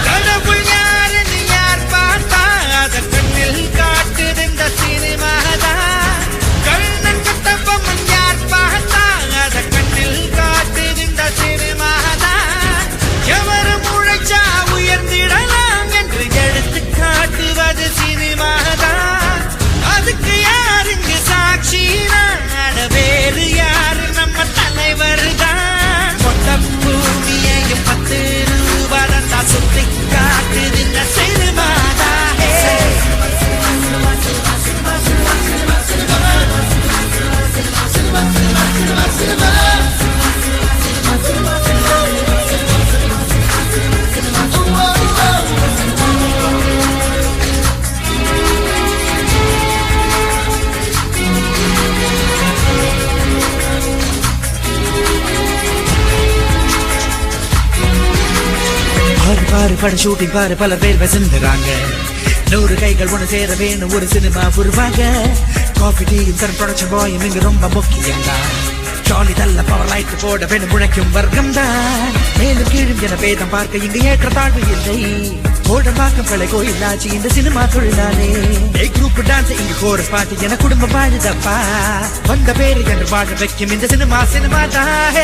கடவுள் யாருன்னு யார் பார்த்தா அத கண்ணில் காட்டுது இந்த சினிமாதான். கண்ணன் கட்டபொம்மன் யார் பார்த்தா அத கண்ணில் காட்டுது இந்த சினிமாதான். எவரும் உழைச்சா உயர்ந்திடலாம் என்று எடுத்து காட்டுவது சினிமாதான். அதுக்கு யாருங்க சாட்சினா வேறு யாரு நம்ம தலைவர் தான். மொத்த பூமியையும் 10 ரூபாய் தான் சுத்தி காட்டுது இந்த சினிமாதான். பாரு பட ஷூட்டிங் பாரு பல பேர் வசந்துறாங்க. 100 கைகள் ஒன்று சேர வேணும் ஒரு சினிமா உருவாங்க. காஃபி டீயும் சன் ப்ரொடக்ஷன் பாயும் இங்கு ரொம்ப முக்கியம் தான். ஜாலி தள்ள பவர் லைட் போட வேணும் முழைக்கும் வர்க்கம் தான். மேலும் கீழும் என பேதம் பார்க்க இங்கு ஏற்ற தாழ்வு இல்லை. கோடம்பாக்கம் பல கோயிலாச்சு இந்த சினிமா தொழிலாளே. குரூப் டான்ஸ் இங்கு கோரஸ் பாட்டு என குடும்பம் வாழுதப்பா. வந்த பேரு என்று வாழ வைக்கும் இந்த சினிமா தான்.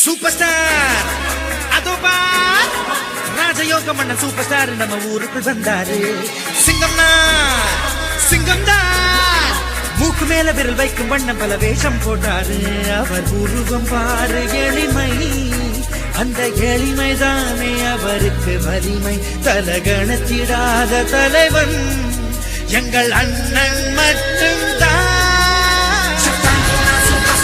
சூப்பர் ஸ்டார் அதோபா ராஜயோகம் பண்ண சூப்பர் ஸ்டார் நம்ம ஊருக்குள் வந்தாரு. சிங்கம் தான் மூக்கு மேல விரல் வைக்கும் வண்ணம் பல வேஷம் போட்டாரு. அவர் உருவம் பாரு எளிமை, அந்த எளிமைதானே அவருக்கு வலிமை. தலகணத்திடாத தலைவன் எங்கள் அண்ணன் மட்டும்தான். சூப்பர்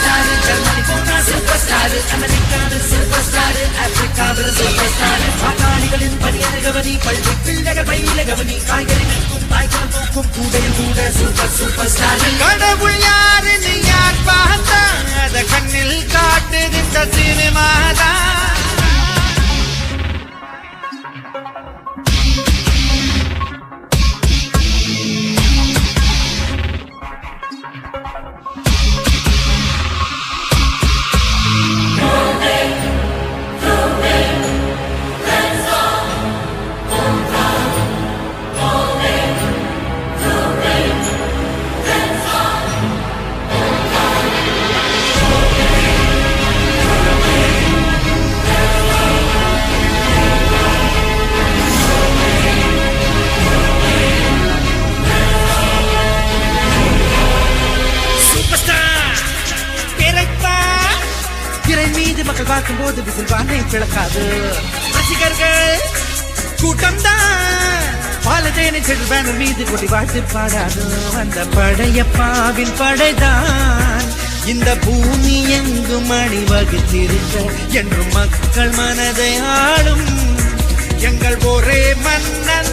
ஸ்டார் அமெரிக்கான சூப்பர் ஸ்டார், ஆப்பிரிக்காவில் சூப்பர் ஸ்டார். பாட்டாளிகளின் பணியன கவனி, பள்ளி பிள்ளைகள் பயில கவனி, காய்கறிகளுக்கும் தாய்க்கால் போக்கும் கூடையில் கூட சூப்பர் ஸ்டார். கடவுள் யாருன்னு யார் பார்த்தா அத கண்ணில் காட்டுது இந்த சினிமாதான். மக்கள் பார்க்கும் போது விசில் வானை பிளக்காது. ரசிகர்கள் கூட்டம் தான் பாலதேனை சென்று பேனர் மீது கொடி வாழ்த்து பாடாது. அந்த படையப்பாவின் படைதான் இந்த பூமி எங்கும் அணிவகுத்திருக்க என்றும் மக்கள் மனதை ஆளும் எங்கள் ஒரே மன்னன்.